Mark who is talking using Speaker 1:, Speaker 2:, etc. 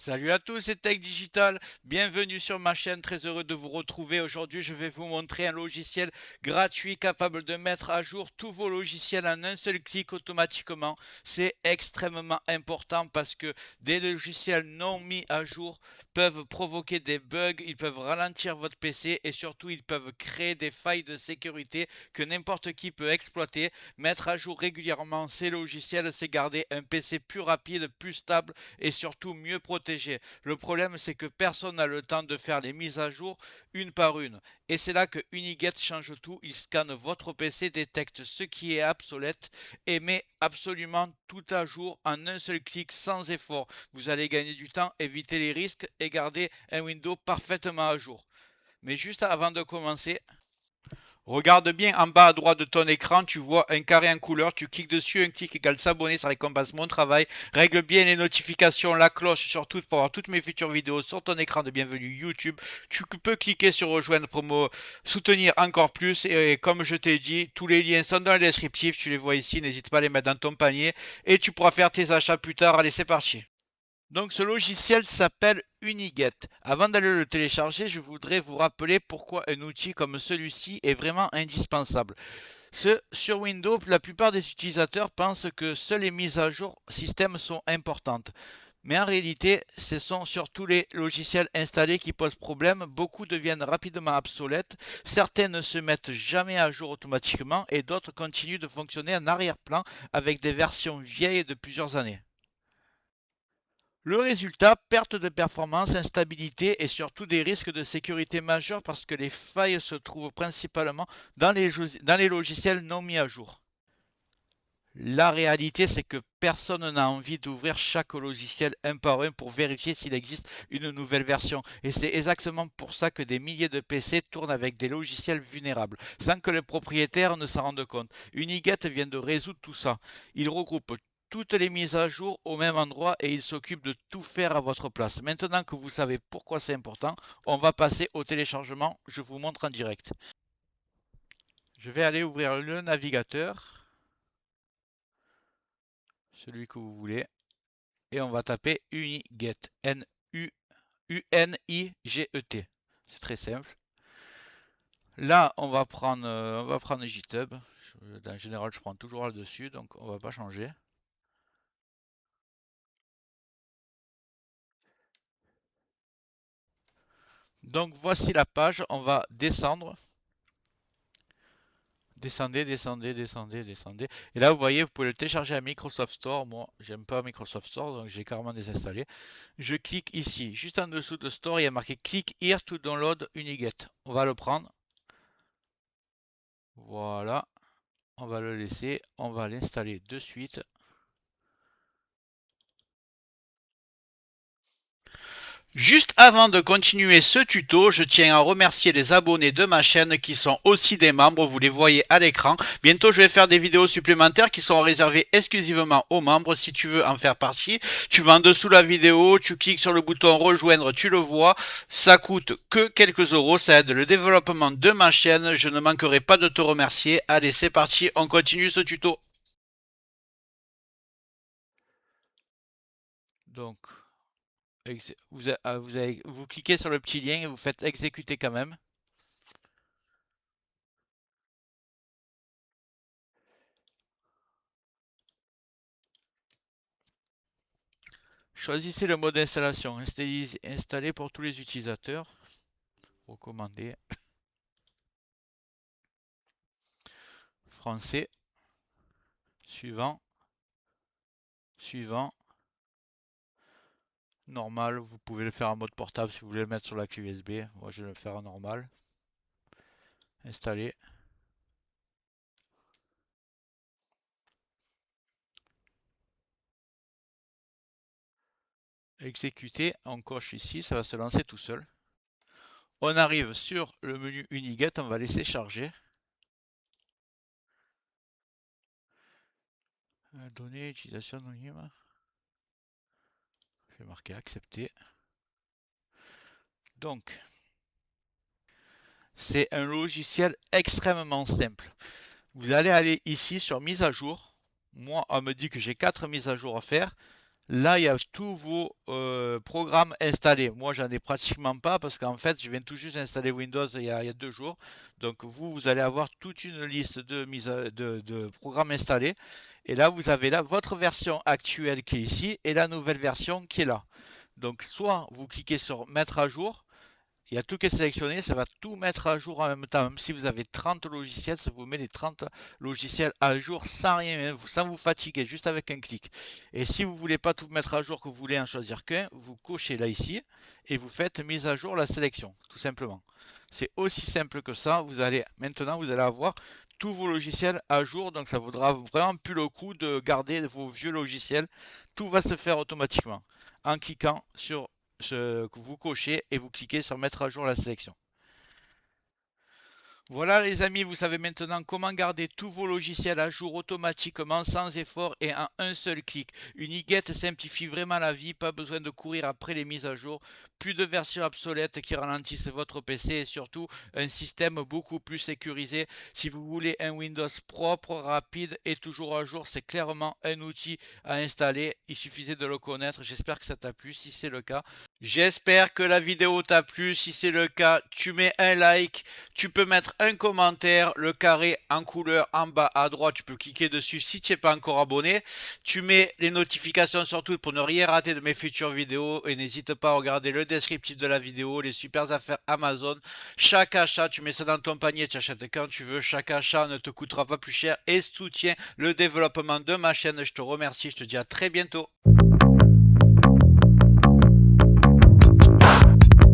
Speaker 1: Salut à tous, c'est Tech Digital. Bienvenue sur ma chaîne. Très heureux de vous retrouver. Aujourd'hui, je vais vous montrer un logiciel gratuit capable de mettre à jour tous vos logiciels en un seul clic automatiquement. C'est extrêmement important parce que des logiciels non mis à jour peuvent provoquer des bugs, ils peuvent ralentir votre PC et surtout ils peuvent créer des failles de sécurité que n'importe qui peut exploiter. Mettre à jour régulièrement ces logiciels, c'est garder un PC plus rapide, plus stable et surtout mieux protégé. Le problème, c'est que personne n'a le temps de faire les mises à jour une par une. Et c'est là que Uniget change tout. Il scanne votre PC, détecte ce qui est obsolète et met absolument tout à jour en un seul clic sans effort. Vous allez gagner du temps, éviter les risques et garder un Windows parfaitement à jour. Mais juste avant de commencer, regarde bien en bas à droite de ton écran, tu vois un carré en couleur, tu cliques dessus, un clic égale s'abonner, ça récompense mon travail. Règle bien les notifications, la cloche surtout pour avoir toutes mes futures vidéos sur ton écran de bienvenue YouTube. Tu peux cliquer sur rejoindre pour me soutenir encore plus et comme je t'ai dit, tous les liens sont dans le descriptif, tu les vois ici, n'hésite pas à les mettre dans ton panier et tu pourras faire tes achats plus tard. Allez, c'est parti. Donc ce logiciel s'appelle Uniget. Avant d'aller le télécharger, je voudrais vous rappeler pourquoi un outil comme celui-ci est vraiment indispensable. Sur Windows, la plupart des utilisateurs pensent que seules les mises à jour système sont importantes. Mais en réalité, ce sont surtout les logiciels installés qui posent problème. Beaucoup deviennent rapidement obsolètes. Certains ne se mettent jamais à jour automatiquement et d'autres continuent de fonctionner en arrière-plan avec des versions vieilles de plusieurs années. Le résultat, perte de performance, instabilité et surtout des risques de sécurité majeurs parce que les failles se trouvent principalement dans les logiciels non mis à jour. La réalité, c'est que personne n'a envie d'ouvrir chaque logiciel un par un pour vérifier s'il existe une nouvelle version. Et c'est exactement pour ça que des milliers de PC tournent avec des logiciels vulnérables, sans que le propriétaire ne s'en rende compte. Uniget vient de résoudre tout ça. Il regroupe toutes les mises à jour au même endroit et il s'occupe de tout faire à votre place. Maintenant que vous savez pourquoi c'est important, on va passer au téléchargement. Je vous montre en direct. Je vais aller ouvrir le navigateur, celui que vous voulez. Et on va taper Uniget. Uniget. C'est très simple. Là, on va prendre GitHub. En général, je prends toujours là-dessus, donc on va pas changer. Donc voici la page. On va descendre. Descendez. Et là, vous voyez, vous pouvez le télécharger à Microsoft Store. Moi, j'aime pas Microsoft Store, donc j'ai carrément désinstallé. Je clique ici. Juste en dessous de Store, il y a marqué Click here to download Uniget. On va le prendre. Voilà. On va le laisser, on va l'installer de suite. Juste avant de continuer ce tuto, je tiens à remercier les abonnés de ma chaîne qui sont aussi des membres, vous les voyez à l'écran. Bientôt, je vais faire des vidéos supplémentaires qui sont réservées exclusivement aux membres. Si tu veux en faire partie, tu vas en dessous de la vidéo, tu cliques sur le bouton rejoindre, tu le vois. Ça coûte que quelques euros, ça aide le développement de ma chaîne. Je ne manquerai pas de te remercier. Allez, c'est parti, on continue ce tuto. Donc, vous cliquez sur le petit lien et vous faites exécuter quand même. Choisissez le mode d'installation. Installer pour tous les utilisateurs. Recommandé. Français. Suivant. Suivant. Normal. Vous pouvez le faire en mode portable si vous voulez le mettre sur la clé USB. Moi, je vais le faire en normal. Installer. Exécuter. On coche ici. Ça va se lancer tout seul. On arrive sur le menu Uniget. On va laisser charger. Données, utilisation anonyme. Je vais marquer accepter. Donc, c'est un logiciel extrêmement simple. Vous allez aller ici sur mise à jour. Moi, on me dit que j'ai 4 mises à jour à faire. Là, il y a tous vos programmes installés. Moi, j'en ai pratiquement pas parce qu'en fait, je viens tout juste d'installer Windows il y a 2 jours. Donc, vous allez avoir toute une liste de programmes installés. Et là, vous avez là votre version actuelle qui est ici et la nouvelle version qui est là. Donc, soit vous cliquez sur mettre à jour. Il y a tout qui est sélectionné, ça va tout mettre à jour en même temps. Même si vous avez 30 logiciels, ça vous met les 30 logiciels à jour sans rien, sans vous fatiguer, juste avec un clic. Et si vous ne voulez pas tout mettre à jour, que vous voulez en choisir qu'un, vous cochez là ici et vous faites mise à jour la sélection, tout simplement. C'est aussi simple que ça. Maintenant, vous allez avoir tous vos logiciels à jour, donc ça vaudra vraiment plus le coup de garder vos vieux logiciels. Tout va se faire automatiquement en cliquant sur ce que vous cochez et vous cliquez sur mettre à jour la sélection. Voilà les amis, vous savez maintenant comment garder tous vos logiciels à jour automatiquement sans effort et en un seul clic. Uniguette simplifie vraiment la vie, pas besoin de courir après les mises à jour, plus de versions obsolètes qui ralentissent votre PC et surtout un système beaucoup plus sécurisé. Si vous voulez un Windows propre, rapide et toujours à jour, c'est clairement un outil à installer. Il suffisait de le connaître. J'espère que ça t'a plu. Si c'est le cas, j'espère que la vidéo t'a plu. Si c'est le cas, tu mets un like. Tu peux mettre un commentaire, le carré en couleur en bas à droite, tu peux cliquer dessus si tu n'es pas encore abonné. Tu mets les notifications surtout pour ne rien rater de mes futures vidéos et n'hésite pas à regarder le descriptif de la vidéo, les super affaires Amazon. Chaque achat, tu mets ça dans ton panier, tu achètes quand tu veux. Chaque achat ne te coûtera pas plus cher et soutient le développement de ma chaîne. Je te remercie, je te dis à très bientôt.